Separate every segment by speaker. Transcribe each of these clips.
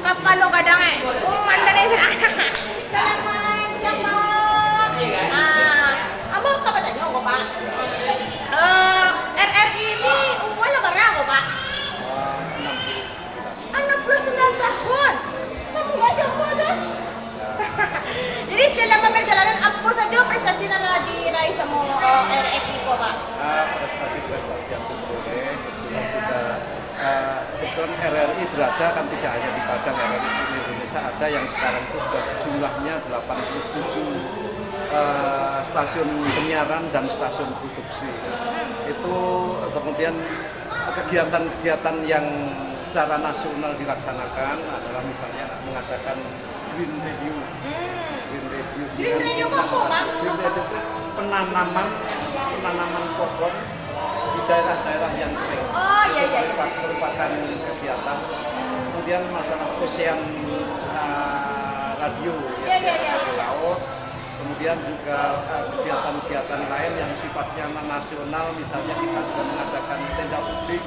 Speaker 1: Kapalo kadang kumandang sa salamat siapa. Amo kabataan nyo ako ba? RRI ini wala ba ako ba? 69 tahun. Semoga aja po deh. Jadi selama perjalanan apa saja prestasi yang diraih sama RRI ko Pak?
Speaker 2: Prestasi-prestasi yang diperoleh kebetulan RRI berada kan tidak hanya di Padang, RRI di Indonesia ada yang sekarang itu sudah jumlahnya 87 stasiun penyiaran dan stasiun produksi. Itu kemudian kegiatan-kegiatan yang secara nasional dilaksanakan adalah misalnya mengadakan Green Review.
Speaker 1: Green Review apa Pak?
Speaker 2: Green Review itu penanaman pohon di daerah-daerah yang kering.
Speaker 1: Oh iya.
Speaker 2: Merupakan kegiatan. Kemudian masalah ocean radio
Speaker 1: Iya.
Speaker 2: laut. Kemudian juga kegiatan-kegiatan lain yang sifatnya nasional, misalnya kita juga mengadakan tenda publik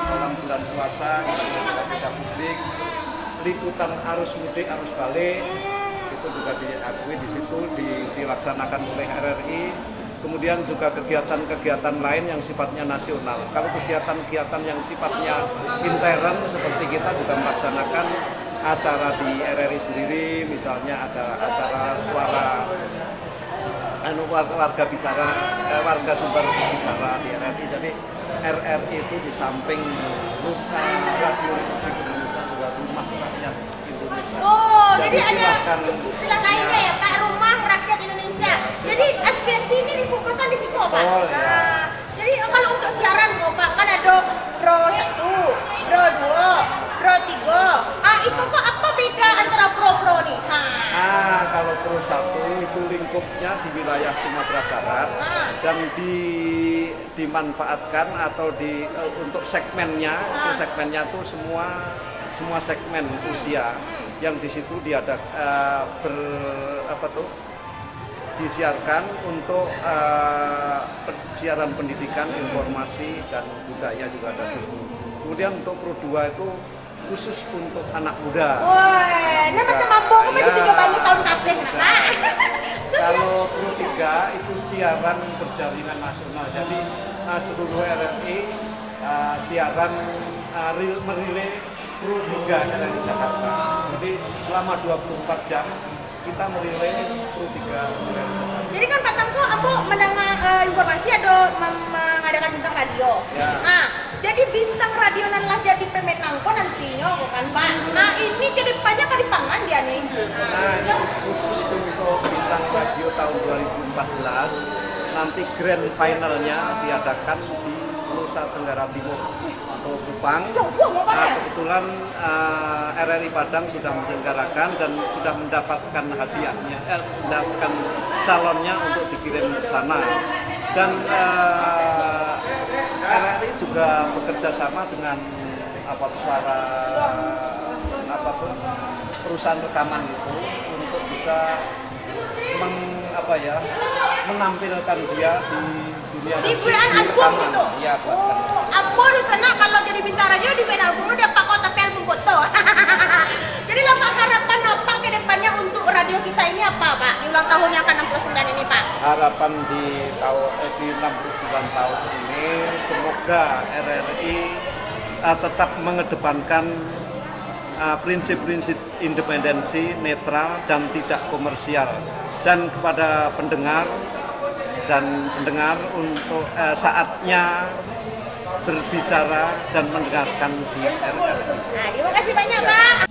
Speaker 2: dalam bulan puasa, tenda publik, liputan arus mudik, arus balik, itu juga diakui di situ dilaksanakan oleh RRI. Kemudian juga kegiatan-kegiatan lain yang sifatnya nasional. Kalau kegiatan-kegiatan yang sifatnya intern seperti kita juga melaksanakan acara di RRI sendiri, misalnya ada acara suara warga bicara, warga Sumber bicara di RRI. Jadi RRI itu di samping Radio Republik Indonesia juga rumah rakyat Indonesia.
Speaker 1: Oh, jadi ada istilah lainnya ya Pak, rumah rakyat Indonesia. Jadi aspirasi ini dikumpulkan di situ Pak.
Speaker 2: Oh, ya.
Speaker 1: Jadi kalau untuk siaran kok Pak kan ada Pro 1, Pro 2, Pro 3. Itu Pak apa beda antara pro nih?
Speaker 2: Kalau Pro 1 itu lingkupnya di wilayah Sumatera Barat dan dimanfaatkan atau untuk segmennya, itu semua segmen usia yang di situ disiarkan untuk siaran pendidikan, informasi dan budaya juga ada di situ. Kemudian untuk Pro 2 itu khusus untuk anak muda.
Speaker 1: Wah, ini macam mampu aku masih 7 Bali tahun kabeh nak.
Speaker 2: Kalau Pro 3 itu siaran berjaringan nasional. Jadi seluruh RRI siaran merilai Pro 3 dari Jakarta. Jadi selama 24 jam kita merilai Pro 3.
Speaker 1: Jadi kan Pak Tangko, aku mendengar informasi ada mengadakan bintang radio.
Speaker 2: Ya.
Speaker 1: Jadi bintang radio lah jadi pemenangko nantinya bukan Pak. Ini ke depannya kan dipangan dia nih.
Speaker 2: Khusus untuk bintang radio tahun 2014 nanti grand finalnya diadakan di Nusa Tenggara Timur atau Kupang. Kebetulan RRI Padang sudah menyelenggarakan dan sudah mendapatkan hadiahnya, mendapatkan calonnya untuk dikirim ke sana. Dan RRI juga bekerja sama dengan perusahaan rekaman itu untuk bisa menampilkan dia di dunia
Speaker 1: di bulan album itu.
Speaker 2: Iya,
Speaker 1: Apa di sana kalau jadi bintang radio di band album udah Pak kok tapi album foto. Jadi Pak harapan apa ke depannya untuk radio kita ini apa Pak? Di ulang tahun yang ke-69 ini Pak.
Speaker 2: Harapan di 69 tahun ini semoga RRI tetap mengedepankan prinsip-prinsip independensi, netral dan tidak komersial. Dan kepada pendengar untuk saatnya berbicara dan mendengarkan di RRI.
Speaker 1: Terima kasih banyak Pak.